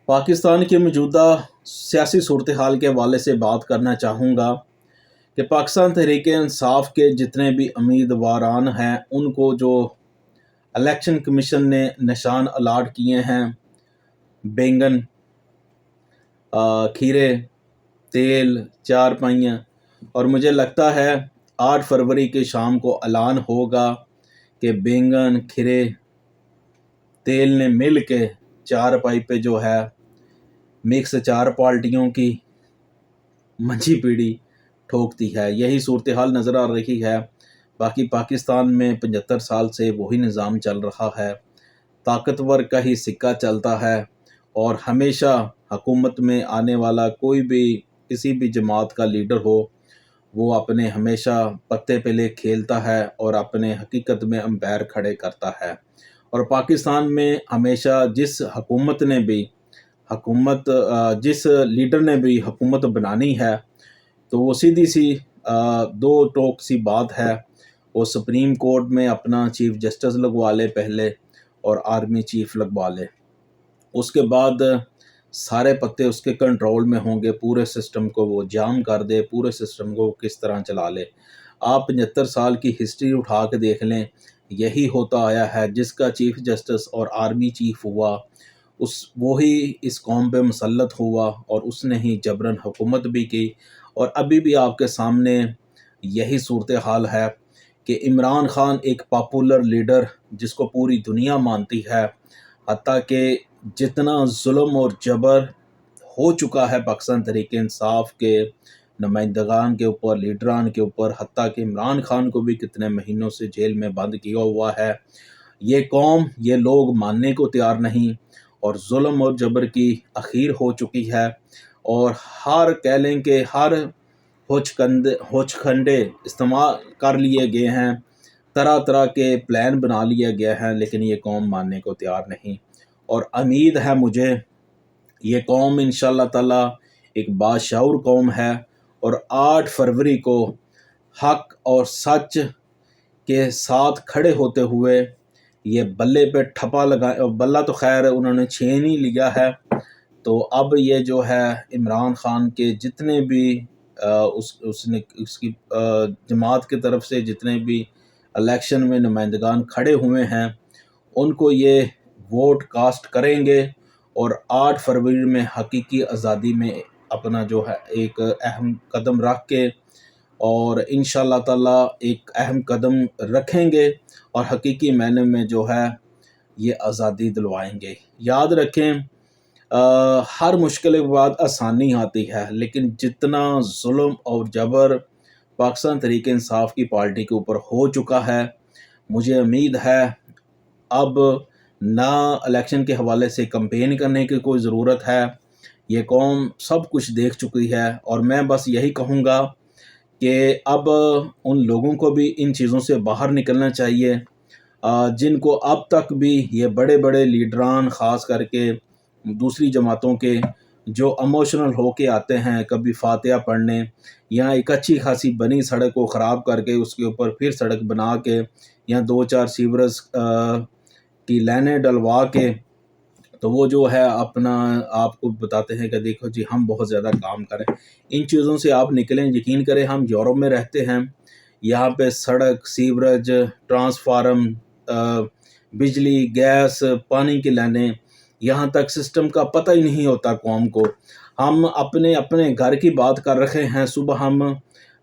پاکستان کی موجودہ سیاسی صورتحال کے حوالے سے بات کرنا چاہوں گا کہ پاکستان تحریک انصاف کے جتنے بھی امیدواران ہیں ان کو جو الیکشن کمیشن نے نشان الاٹ کیے ہیں، بینگن، کھیرے، تیل، چارپائیاں، اور مجھے لگتا ہے 8 فروری کی شام کو اعلان ہوگا کہ بینگن، کھیرے، تیل نے مل کے چارپائی پہ جو ہے مکس 4 پارٹیوں کی منجھی پیڑی ٹھوکتی ہے۔ یہی صورتحال نظر آ رہی ہے۔ باقی پاکستان میں 75 سال سے وہی نظام چل رہا ہے، طاقتور کا ہی سکہ چلتا ہے، اور ہمیشہ حکومت میں آنے والا کوئی بھی کسی بھی جماعت کا لیڈر ہو، وہ اپنے ہمیشہ پتے پہ لے کھیلتا ہے اور اپنے حقیقت میں امپائر کھڑے کرتا ہے۔ اور پاکستان میں ہمیشہ جس لیڈر نے بھی حکومت بنانی ہے تو وہ سیدھی سی دو ٹوک سی بات ہے، وہ سپریم کورٹ میں اپنا چیف جسٹس لگوا لے پہلے اور آرمی چیف لگوا لے، اس کے بعد سارے پتے اس کے کنٹرول میں ہوں گے، پورے سسٹم کو وہ جام کر دے، پورے سسٹم کو کس طرح چلا لے۔ آپ 75 سال کی ہسٹری اٹھا کے دیکھ لیں، یہی ہوتا آیا ہے۔ جس کا چیف جسٹس اور آرمی چیف ہوا وہی اس قوم پہ مسلط ہوا اور اس نے ہی جبراً حکومت بھی کی، اور ابھی بھی آپ کے سامنے یہی صورتحال ہے کہ عمران خان ایک پاپولر لیڈر جس کو پوری دنیا مانتی ہے، حتیٰ کہ جتنا ظلم اور جبر ہو چکا ہے پاکستان تحریک انصاف کے نمائندگان کے اوپر، لیڈران کے اوپر، حتیٰ کہ عمران خان کو بھی کتنے مہینوں سے جیل میں بند کیا ہوا ہے، یہ قوم، یہ لوگ ماننے کو تیار نہیں، اور ظلم اور جبر کی اخیر ہو چکی ہے، اور کہہ لیں کہ ہر ہوچ کھنڈے استعمال کر لیے گئے ہیں، طرح طرح کے پلان بنا لیا گیا ہے، لیکن یہ قوم ماننے کو تیار نہیں۔ اور امید ہے مجھے یہ قوم انشاءاللہ تعالی ایک باشعور قوم ہے، اور 8 فروری کو حق اور سچ کے ساتھ کھڑے ہوتے ہوئے یہ بلے پہ ٹھپا لگا، بلہ تو خیر انہوں نے چھین ہی لیا ہے، تو اب یہ جو ہے عمران خان کے جتنے بھی اس کی جماعت کی طرف سے جتنے بھی الیکشن میں نمائندگان کھڑے ہوئے ہیں، ان کو یہ ووٹ کاسٹ کریں گے، اور 8 فروری میں حقیقی آزادی میں اپنا جو ہے ایک اہم قدم رکھ کے، اور انشاءاللہ تعالی ایک اہم قدم رکھیں گے، اور حقیقی معنی میں جو ہے یہ آزادی دلوائیں گے۔ یاد رکھیں، ہر مشکل کے بعد آسانی آتی ہے، لیکن جتنا ظلم اور جبر پاکستان تحریک انصاف کی پارٹی کے اوپر ہو چکا ہے، مجھے امید ہے اب نہ الیکشن کے حوالے سے کمپین کرنے کی کوئی ضرورت ہے، یہ قوم سب کچھ دیکھ چکی ہے، اور میں بس یہی کہوں گا کہ اب ان لوگوں کو بھی ان چیزوں سے باہر نکلنا چاہیے جن کو اب تک بھی یہ بڑے بڑے لیڈران، خاص کر کے دوسری جماعتوں کے، جو ایموشنل ہو کے آتے ہیں کبھی فاتحہ پڑھنے، یا ایک اچھی خاصی بنی سڑک کو خراب کر کے اس کے اوپر پھر سڑک بنا کے، یا 2-4 سیورز کی لائنیں ڈلوا کے، تو وہ جو ہے اپنا آپ کو بتاتے ہیں کہ دیکھو جی ہم بہت زیادہ کام کریں۔ ان چیزوں سے آپ نکلیں۔ یقین کریں، ہم یورپ میں رہتے ہیں، یہاں پہ سڑک، سیوریج، ٹرانسفارم، بجلی، گیس، پانی کی لائنیں، یہاں تک سسٹم کا پتہ ہی نہیں ہوتا قوم کو۔ ہم اپنے گھر کی بات کر رہے ہیں، صبح ہم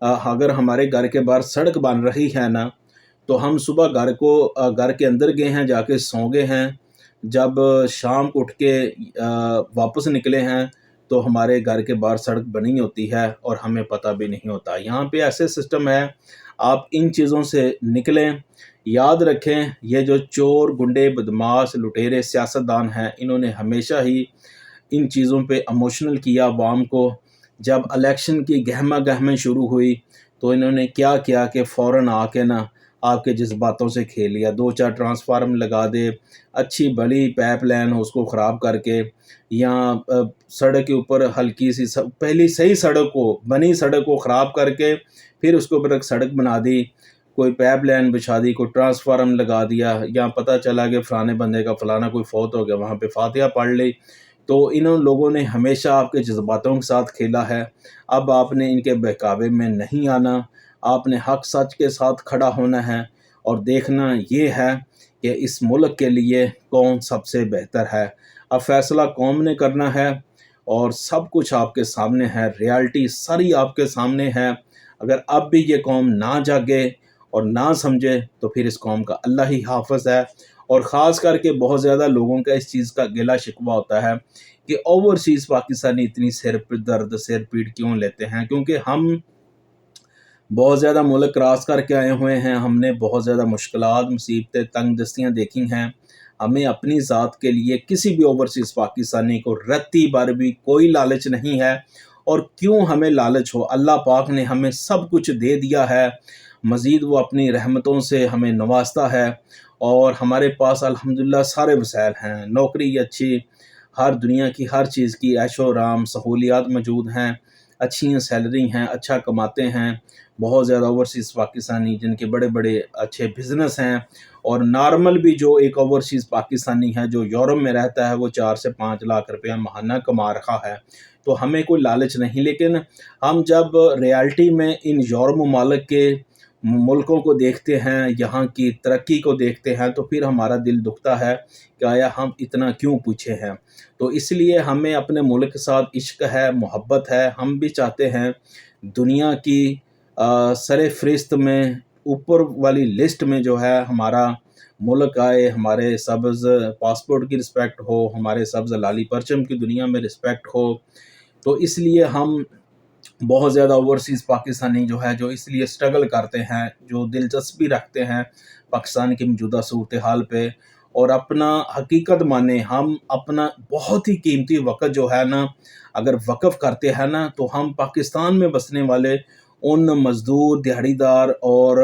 اگر ہمارے گھر کے باہر سڑک بن رہی ہے نا، تو ہم صبح گھر کے اندر گئے ہیں، جا کے سو گئے ہیں، جب شام کو اٹھ کے واپس نکلے ہیں تو ہمارے گھر کے باہر سڑک بنی ہوتی ہے اور ہمیں پتہ بھی نہیں ہوتا۔ یہاں پہ ایسے سسٹم ہے، آپ ان چیزوں سے نکلیں۔ یاد رکھیں، یہ جو چور، گنڈے، بدماش، لٹیرے سیاستدان ہیں، انہوں نے ہمیشہ ہی ان چیزوں پہ ایموشنل کیا عوام کو۔ جب الیکشن کی گہما گہمی شروع ہوئی تو انہوں نے کیا کیا کہ فوراً آ کے نا آپ کے جذباتوں سے کھیل لیا، 2-4 ٹرانسفارم لگا دے، اچھی بڑی پائپ لائن اس کو خراب کر کے، یا سڑک کے اوپر ہلکی سی پہلی صحیح سڑک کو، بنی سڑک کو خراب کر کے پھر اس کے اوپر ایک سڑک بنا دی، کوئی پائپ لائن بچھا دی، کوئی ٹرانسفارم لگا دیا، یا پتہ چلا کہ فلانے بندے کا فلانا کوئی فوت ہو گیا، وہاں پہ فاتحہ پڑھ لی، تو ان لوگوں نے ہمیشہ آپ کے جذباتوں کے ساتھ کھیلا ہے۔ اب آپ نے ان کے بہکاوے میں نہیں آنا، آپ نے حق سچ کے ساتھ کھڑا ہونا ہے اور دیکھنا یہ ہے کہ اس ملک کے لیے کون سب سے بہتر ہے۔ اب فیصلہ قوم نے کرنا ہے اور سب کچھ آپ کے سامنے ہے، ریالٹی ساری آپ کے سامنے ہے۔ اگر اب بھی یہ قوم نہ جاگے اور نہ سمجھے تو پھر اس قوم کا اللہ ہی حافظ ہے۔ اور خاص کر کے بہت زیادہ لوگوں کا اس چیز کا گلا شکوہ ہوتا ہے کہ اوورسیز پاکستانی اتنی سر درد سر پیٹ کیوں لیتے ہیں، کیونکہ ہم بہت زیادہ ملک کراس کر کے آئے ہوئے ہیں، ہم نے بہت زیادہ مشکلات، مصیبتیں، تنگ دستیاں دیکھی ہیں۔ ہمیں اپنی ذات کے لیے کسی بھی اوورسیز پاکستانی کو رتی بھر بھی کوئی لالچ نہیں ہے، اور کیوں ہمیں لالچ ہو، اللہ پاک نے ہمیں سب کچھ دے دیا ہے، مزید وہ اپنی رحمتوں سے ہمیں نوازتا ہے، اور ہمارے پاس الحمدللہ سارے وسائل ہیں، نوکری اچھی، ہر دنیا کی ہر چیز کی عیش و آرام سہولیات موجود ہیں، اچھی سیلری ہیں، اچھا کماتے ہیں۔ بہت زیادہ اوورسیز پاکستانی جن کے بڑے بڑے اچھے بزنس ہیں، اور نارمل بھی جو ایک اوورسیز پاکستانی ہے جو یورپ میں رہتا ہے وہ 4 سے 5 لاکھ روپیہ ماہانہ کما رہا ہے۔ تو ہمیں کوئی لالچ نہیں، لیکن ہم جب ریالٹی میں ان یورپ ممالک کے ملکوں کو دیکھتے ہیں، یہاں کی ترقی کو دیکھتے ہیں، تو پھر ہمارا دل دکھتا ہے کہ آیا ہم اتنا کیوں پیچھے ہیں۔ تو اس لیے ہمیں اپنے ملک کے ساتھ عشق ہے، محبت ہے، ہم بھی چاہتے ہیں دنیا کی سر فہرست میں اوپر والی لسٹ میں جو ہے ہمارا ملک آئے، ہمارے سبز پاسپورٹ کی رسپیکٹ ہو، ہمارے سبز لالی پرچم کی دنیا میں رسپیکٹ ہو۔ تو اس لیے ہم بہت زیادہ اوورسیز پاکستانی جو ہے جو اس لیے سٹرگل کرتے ہیں، جو دلچسپی رکھتے ہیں پاکستان کی موجودہ صورتحال پہ، اور اپنا حقیقت مانے، ہم اپنا بہت ہی قیمتی وقت جو ہے نا اگر وقف کرتے ہیں نا، تو ہم پاکستان میں بسنے والے ان مزدور، دیہڑی دار اور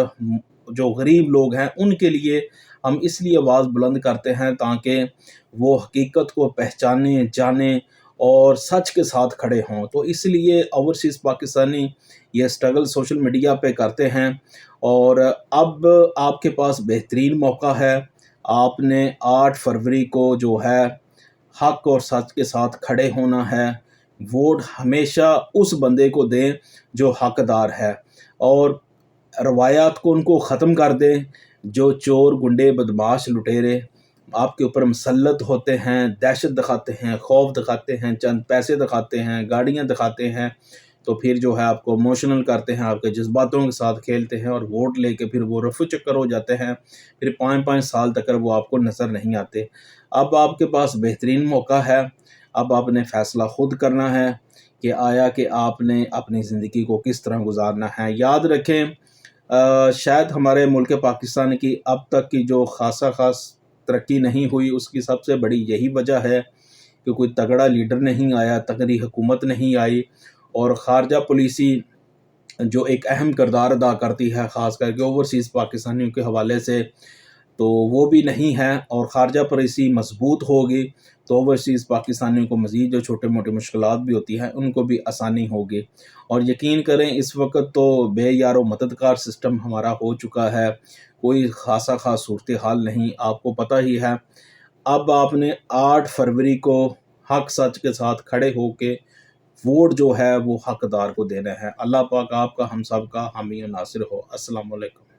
جو غریب لوگ ہیں ان کے لیے ہم اس لیے آواز بلند کرتے ہیں تاکہ وہ حقیقت کو پہچانیں، جانیں اور سچ کے ساتھ کھڑے ہوں۔ تو اس لیے اوورسیز پاکستانی یہ سٹرگل سوشل میڈیا پہ کرتے ہیں، اور اب آپ کے پاس بہترین موقع ہے۔ آپ نے 8 فروری کو جو ہے حق اور سچ کے ساتھ کھڑے ہونا ہے۔ ووٹ ہمیشہ اس بندے کو دیں جو حقدار ہے، اور روایات کو ان کو ختم کر دیں جو چور، گنڈے، بدماش، لٹیرے آپ کے اوپر مسلط ہوتے ہیں، دہشت دکھاتے ہیں، خوف دکھاتے ہیں، چند پیسے دکھاتے ہیں، گاڑیاں دکھاتے ہیں، تو پھر جو ہے آپ کو ایموشنل کرتے ہیں، آپ کے جذباتوں کے ساتھ کھیلتے ہیں، اور ووٹ لے کے پھر وہ رفو چکر ہو جاتے ہیں، پھر 5 سال تک وہ آپ کو نظر نہیں آتے۔ اب آپ کے پاس بہترین موقع ہے، اب آپ نے فیصلہ خود کرنا ہے کہ آیا کہ آپ نے اپنی زندگی کو کس طرح گزارنا ہے۔ یاد رکھیں شاید ہمارے ملک پاکستان کی اب تک کی جو خاص ترقی نہیں ہوئی، اس کی سب سے بڑی یہی وجہ ہے کہ کوئی تگڑا لیڈر نہیں آیا، تگڑی حکومت نہیں آئی، اور خارجہ پالیسی جو ایک اہم کردار ادا کرتی ہے خاص کر کے اوورسیز پاکستانیوں کے حوالے سے، تو وہ بھی نہیں ہے، اور خارجہ پالیسی مضبوط ہوگی تو اوورسیز پاکستانیوں کو مزید جو چھوٹے موٹے مشکلات بھی ہوتی ہیں ان کو بھی آسانی ہوگی۔ اور یقین کریں اس وقت تو بے یار و مددگار سسٹم ہمارا ہو چکا ہے، کوئی خاص صورتحال نہیں، آپ کو پتہ ہی ہے۔ اب آپ نے 8 فروری کو حق سچ کے ساتھ کھڑے ہو کے ووٹ جو ہے وہ حقدار کو دینا ہے۔ اللہ پاک آپ کا ہم سب کا حامی و ناصر ہو۔ السلام علیکم۔